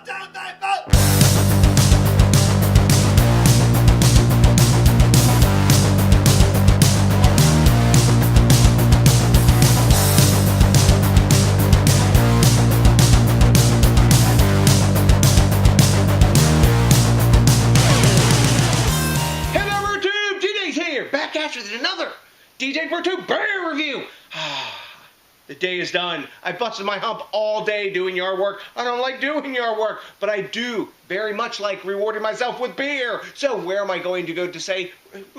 FORTEM DIPA! Hello BrewTube, DJs here, back at you with another DJs BrewTube beer review. The day is done. I busted my hump all day doing yard work. I don't like doing yard work, but I do very much like rewarding myself with beer. So where am I going to go to say,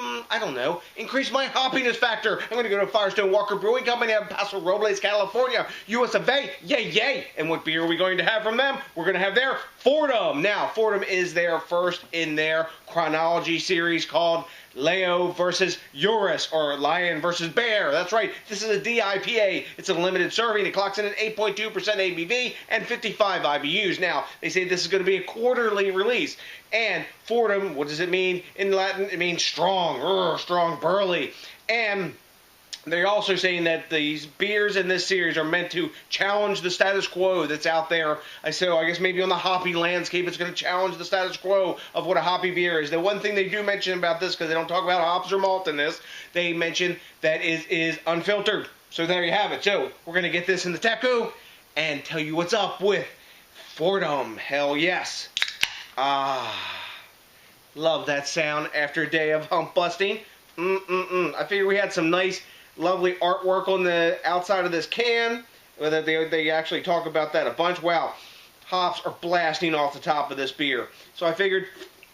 I don't know, increase my hoppiness factor? I'm going to go to Firestone Walker Brewing Company out of Paso Robles, California, US of A. Yay, yay. And what beer are we going to have from them? We're going to have their FORTEM. Now, FORTEM is their first in their chronology series called Leo versus Urus, or Lion versus Bear. That's right, this is a DIPA. It's a limited serving. It clocks in at 8.2% ABV and 55 IBUs. Now, they say this is going to be a quarterly release. And FORTEM, what does it mean in Latin? It means strong, strong, burly. And they're also saying that these beers in this series are meant to challenge the status quo that's out there. So I guess maybe on the hoppy landscape, it's going to challenge the status quo of what a hoppy beer is. The one thing they do mention about this, because they don't talk about hops or malt in this, they mention that it is unfiltered. So there you have it. So we're going to get this in the Teku and tell you what's up with FORTEM. Hell yes. Love that sound after a day of hump busting. I figured we had some nice, lovely artwork on the outside of this can. They actually talk about that a bunch. Wow, hops are blasting off the top of this beer. So I figured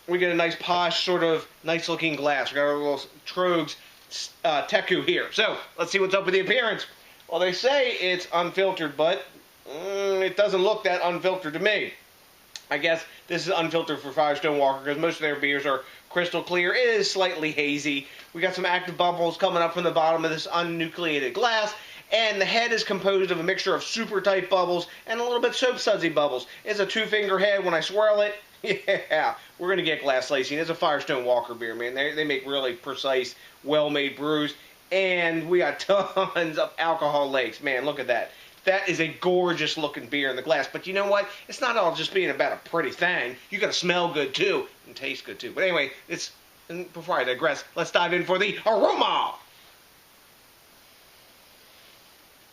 we get a nice posh, sort of nice looking glass. We got our little Trogs Teku here. So let's see what's up with the appearance. Well, they say it's unfiltered, but it doesn't look that unfiltered to me. I guess this is unfiltered for Firestone Walker because most of their beers are crystal clear. It is slightly hazy. We got some active bubbles coming up from the bottom of this unnucleated glass, and the head is composed of a mixture of super tight bubbles and a little bit soap sudsy bubbles. It's a 2-finger head. When I swirl it, yeah, we're going to get glass lacing. It's a Firestone Walker beer, man. They make really precise, well-made brews, and we got tons of alcohol lakes. Man, look at that. That is a gorgeous looking beer in the glass. But you know what? It's not all just being about a pretty thing. You got to smell good too and taste good too. But anyway, before I digress, let's dive in for the aroma.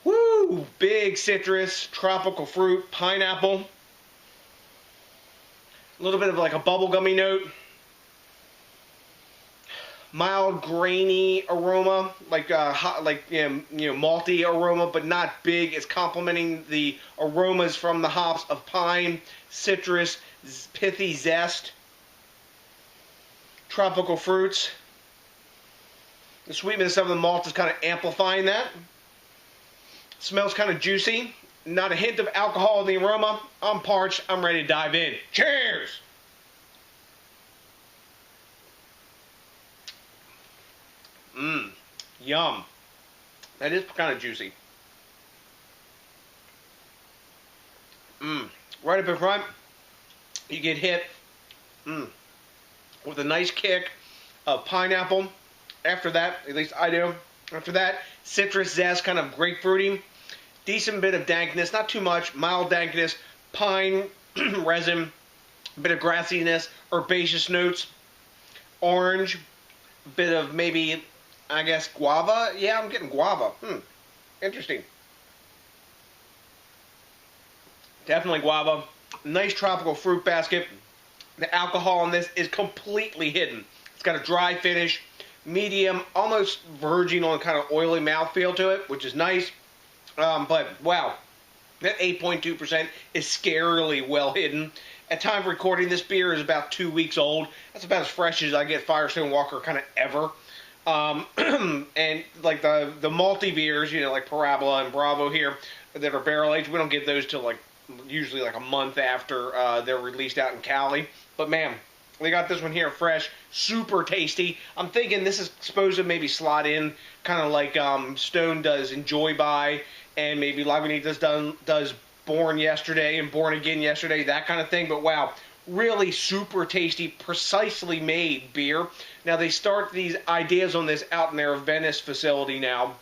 Woo! Big citrus, tropical fruit, pineapple. A little bit of like a bubblegummy note. Mild grainy aroma, like malty aroma, but not big. It's complementing the aromas from the hops of pine, citrus, pithy zest, tropical fruits. The sweetness of the malt is kind of amplifying that. It smells kind of juicy. Not a hint of alcohol in the aroma. I'm parched. I'm ready to dive in. Cheers! Yum. That is kind of juicy. Right up in front, you get hit with a nice kick of pineapple. After that, at least I do, after that, citrus zest, kind of grapefruity. Decent bit of dankness, not too much, mild dankness, pine, resin, a bit of grassiness, herbaceous notes, orange, bit of maybe, I guess, guava? Yeah, I'm getting guava. Interesting. Definitely guava. Nice tropical fruit basket. The alcohol in this is completely hidden. It's got a dry finish, medium, almost verging on kind of oily mouthfeel to it, which is nice. But, wow, that 8.2% is scarily well hidden. At time of recording, this beer is about 2 weeks old. That's about as fresh as I get Firestone Walker kind of ever. And like the malty beers, you know, like Parabola and Bravo here, that are barrel aged, we don't get those till like usually like a month after they're released out in Cali. But man, we got this one here fresh, super tasty. I'm thinking this is supposed to maybe slot in kind of like Stone does Enjoy By, and maybe Lagunitas does Born Yesterday and Born Again Yesterday, that kind of thing. But wow, really super tasty, precisely made beer. Now they start these ideas on this out in their Venice facility now.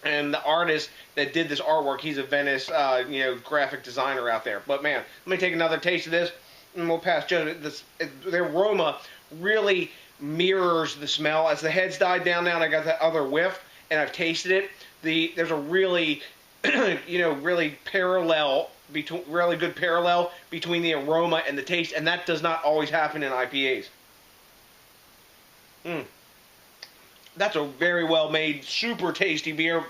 And the artist that did this artwork, he's a Venice, graphic designer out there. But man, let me take another taste of this, and we'll pass Joe. The aroma really mirrors the smell. As the heads died down now, and I got that other whiff, and I've tasted it. There's a really, really good parallel between the aroma and the taste, and that does not always happen in IPAs. That's a very well made, super tasty beer.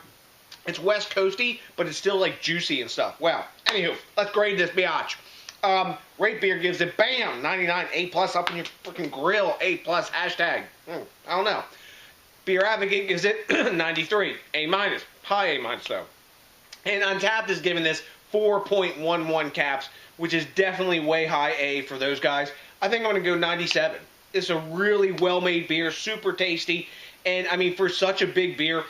It's West Coasty, but it's still like juicy and stuff. Wow. Anywho, let's grade this biatch. Rate Beer gives it, bam, 99, A+ up in your freaking grill, A+, hashtag. I don't know. Beer Advocate gives it 93, A-, high A- though. And Untapped is giving this 4.11 caps, which is definitely way high A for those guys. I think I'm going to go 97. It's a really well-made beer, super tasty. And, I mean, for such a big beer,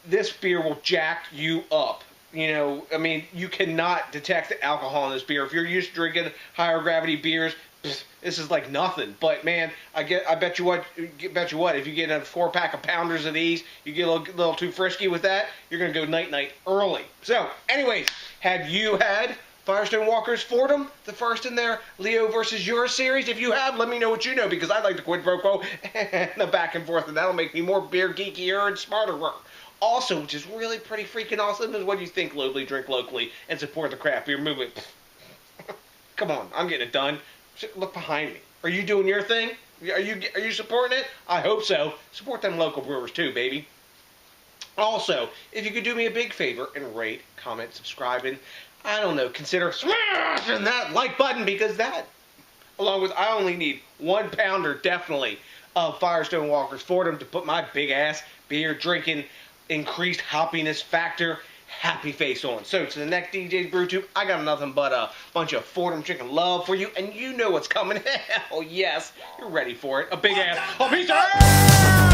this beer will jack you up. You cannot detect the alcohol in this beer. If you're used to drinking higher gravity beers, this is like nothing. But, man, I bet you what, if you get a 4-pack of pounders of these, you get a little too frisky with that, you're going to go night-night early. So, anyways, have you had Firestone Walker's FORTEM, the first in their Leo versus Yours series? If you have, let me know what you know, because I like the quid pro quo and the back and forth, and that'll make me more beer geekier and smarter. Also, which is really pretty freaking awesome, is what you think locally, drink locally, and support the craft beer movement. Come on, I'm getting it done. Look behind me. Are you doing your thing? Are you supporting it? I hope so. Support them local brewers too, baby. Also, if you could do me a big favor and rate, comment, subscribe, and I don't know, consider smashing that like button, because that, along with, I only need 1 pounder, definitely, of Firestone Walker's FORTEM to put my big ass beer drinking, increased hoppiness factor, happy face on. So, to the next DJs BrewTube, I got nothing but a bunch of FORTEM chicken love for you, and you know what's coming. Hell yes, you're ready for it. A big ass, a piece of